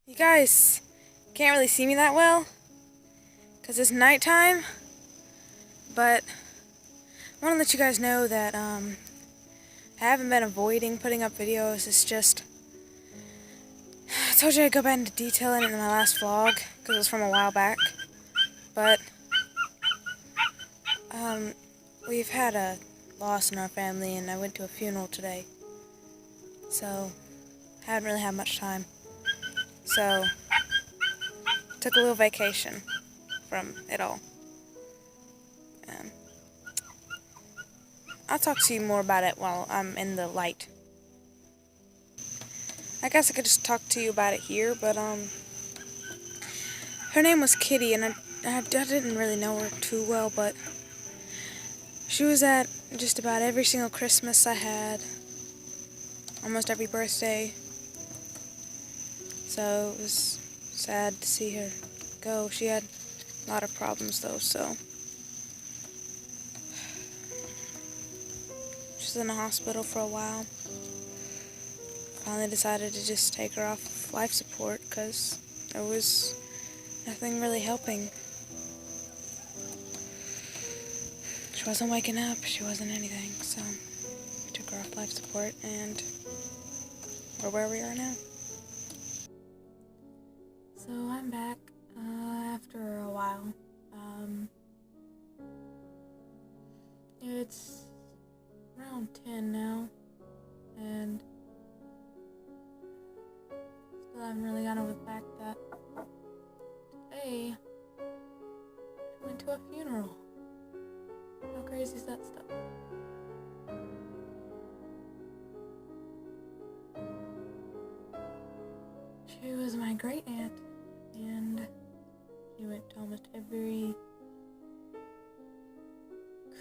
You guys can't really see me that well because it's nighttime, but I want to let you guys know that I haven't been avoiding putting up videos. It's just, I told you I'd go back into detail in it in my last vlog because it was from a while back, but we've had a loss in our family and I went to a funeral today, so I haven't really had much time. So, took a little vacation from it all. Um, I'll talk to you more about it while I'm in the light. I guess I could just talk to you about it here, but her name was Kitty, and I didn't really know her too well, but she was at just about every single Christmas I had, almost every birthday, so it was sad to see her go. She had a lot of problems though, so she was in the hospital for a while. Finally decided to just take her off life support because there was nothing really helping. She wasn't waking up, she wasn't anything, so we took her off life support and we're where we are now. So I'm back after a while. It's around 10 now, and still haven't really gotten over the fact that today I went to a funeral. How crazy is that stuff? She was my great aunt, and she went to almost every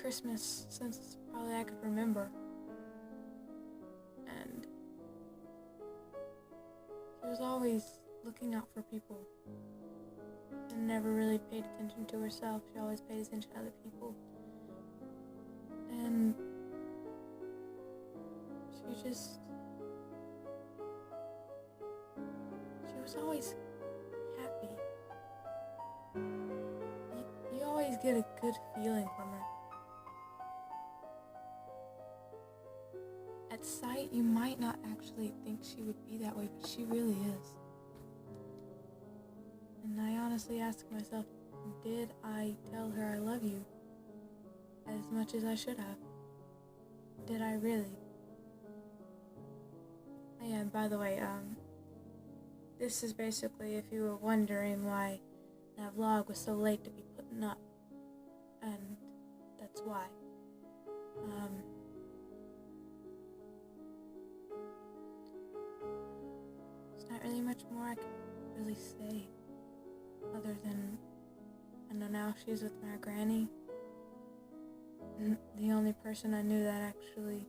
Christmas since probably I could remember. And she was always looking out for people and never really paid attention to herself. She always paid attention to other people. And she was always happy. You always get a good feeling from her. At sight, you might not actually think she would be that way, but she really is. And I honestly ask myself, did I tell her I love you as much as I should have? Did I really? Yeah, by the way, this is basically if you were wondering why that vlog was so late to be putting up. And that's why. There's not really much more I can really say other than I know now she's with my granny. The only person I knew that actually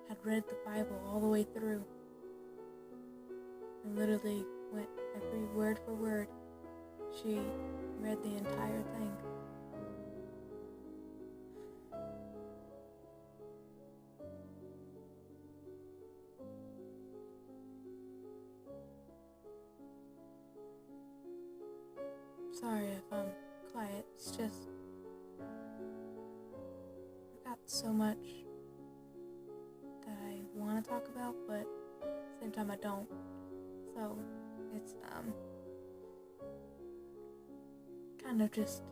had read the Bible all the way through and literally went every word for word. She read the entire thing. Sorry if I'm quiet, it's just I've got so much that I want to talk about, but at the same time I don't. So it's kind of just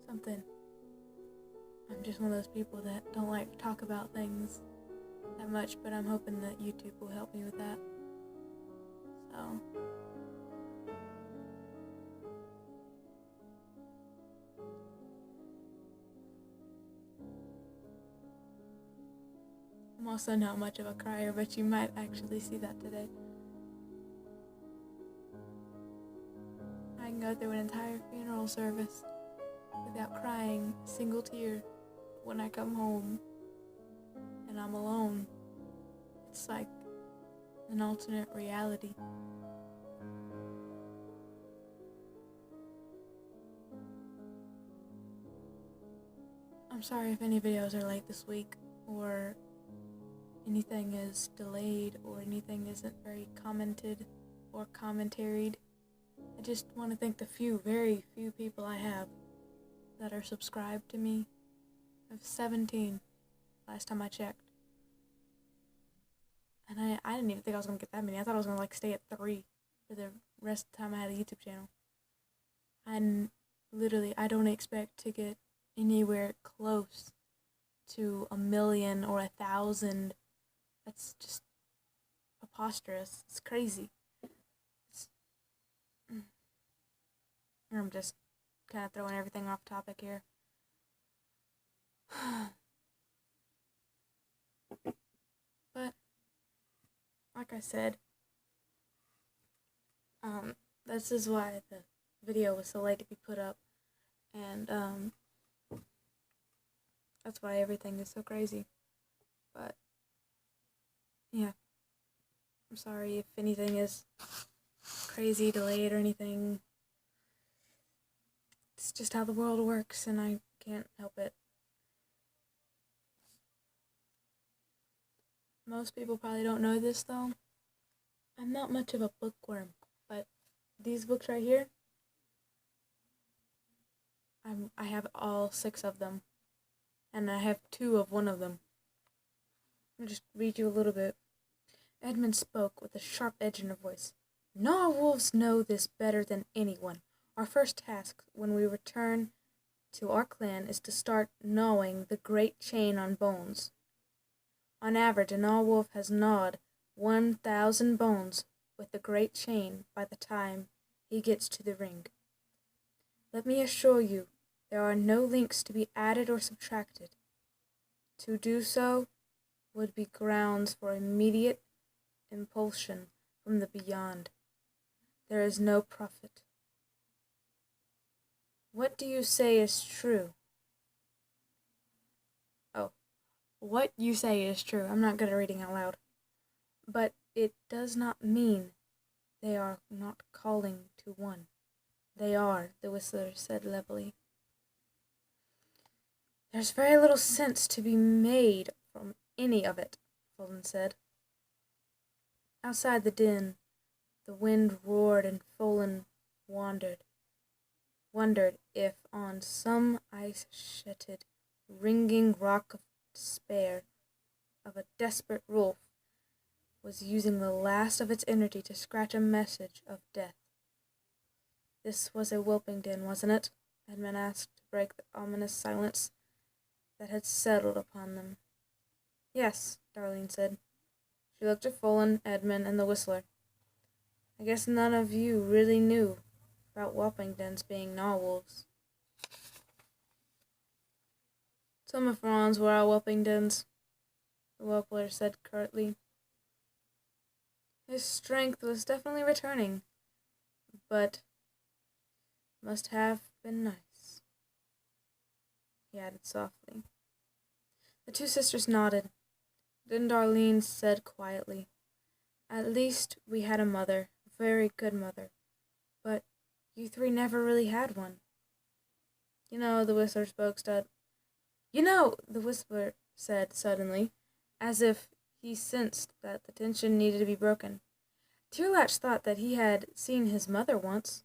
something. I'm just one of those people that don't like to talk about things that much, but I'm hoping that YouTube will help me with that. So I'm also not much of a crier, but you might actually see that today. I can go through an entire funeral service without crying a single tear. When I come home and I'm alone, it's like an alternate reality. I'm sorry if any videos are late this week, or anything is delayed or anything isn't very commented or commentaried. I just want to thank the very few people I have that are subscribed to me. I have 17 last time I checked. And I didn't even think I was going to get that many. I thought I was going to stay at 3 for the rest of the time I had a YouTube channel. And literally, I don't expect to get anywhere close to 1 million or 1,000. That's just preposterous. It's crazy. I'm just kind of throwing everything off topic here. But, like I said, this is why the video was so late to be put up. And, that's why everything is so crazy. But, yeah. I'm sorry if anything is crazy, delayed, or anything. It's just how the world works, and I can't help it. Most people probably don't know this, though. I'm not much of a bookworm, but these books right here, I have all 6 of them, and I have 2 of one of them. I'll just read you a little bit. Edmund spoke with a sharp edge in her voice. Narwhals know this better than anyone. Our first task when we return to our clan is to start gnawing the great chain on bones. On average, a narwhal has gnawed 1,000 bones with the great chain by the time he gets to the ring. Let me assure you, there are no links to be added or subtracted. To do so would be grounds for immediate impulsion from the beyond. There is no profit. What do you say is true? Oh, what you say is true. I'm not good at reading out loud. But it does not mean they are not calling to one. They are, the Whistler said levelly. There's very little sense to be made from any of it, Fulton said. Outside the den, the wind roared and Fulton wondered if on some ice-sheeted, ringing rock of despair of a desperate wolf was using the last of its energy to scratch a message of death. This was a whelping den, wasn't it? Edmund asked to break the ominous silence that had settled upon them. Yes, Darlene said. She looked at Fulton, Edmund, and the Whistler. I guess none of you really knew about whelping dens being narwhals. Some of Ron's were our whelping dens, the whelpler said curtly. His strength was definitely returning, but must have been nice, he added softly. The 2 sisters nodded. Then Darlene said quietly, At least we had a mother, a very good mother, but you 3 never really had one. The Whistler the Whistler said suddenly, as if he sensed that the tension needed to be broken. Tearlatch thought that he had seen his mother once.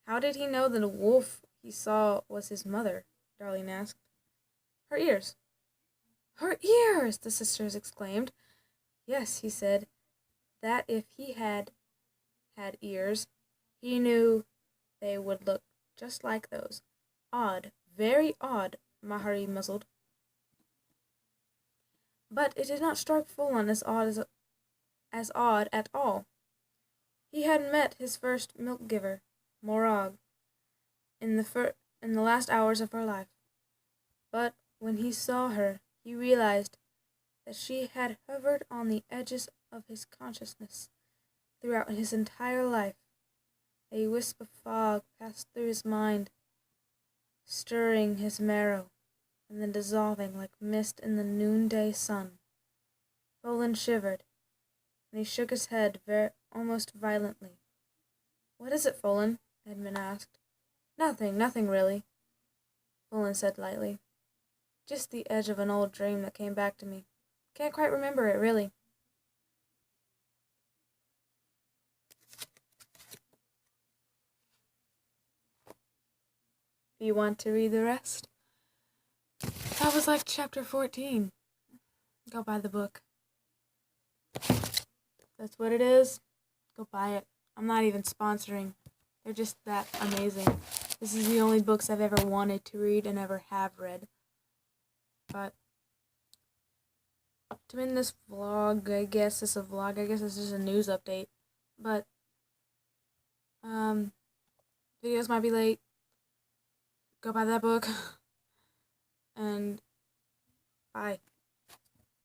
How did he know that a wolf he saw was his mother? Darlene asked. Her ears. Her ears! The sisters exclaimed. Yes, he said, that if he had ears, he knew they would look just like those. Odd, very odd, Mahari muzzled. But it did not strike Fulton as odd at all. He had met his first milk-giver, Morag, in the last hours of her life. But when he saw her, he realized that she had hovered on the edges of his consciousness throughout his entire life. A wisp of fog passed through his mind, stirring his marrow, and then dissolving like mist in the noonday sun. Fulton shivered, and he shook his head almost violently. What is it, Fulton? Edmund asked. Nothing really, Fulton said lightly. just the edge of an old dream that came back to me. Can't quite remember it, really. You want to read the rest? That was like chapter 14. Go buy the book. That's what it is. Go buy it. I'm not even sponsoring. They're just that amazing. This is the only books I've ever wanted to read and ever have read. But to end this vlog, I guess it's just a news update. But videos might be late. Go buy that book. And bye.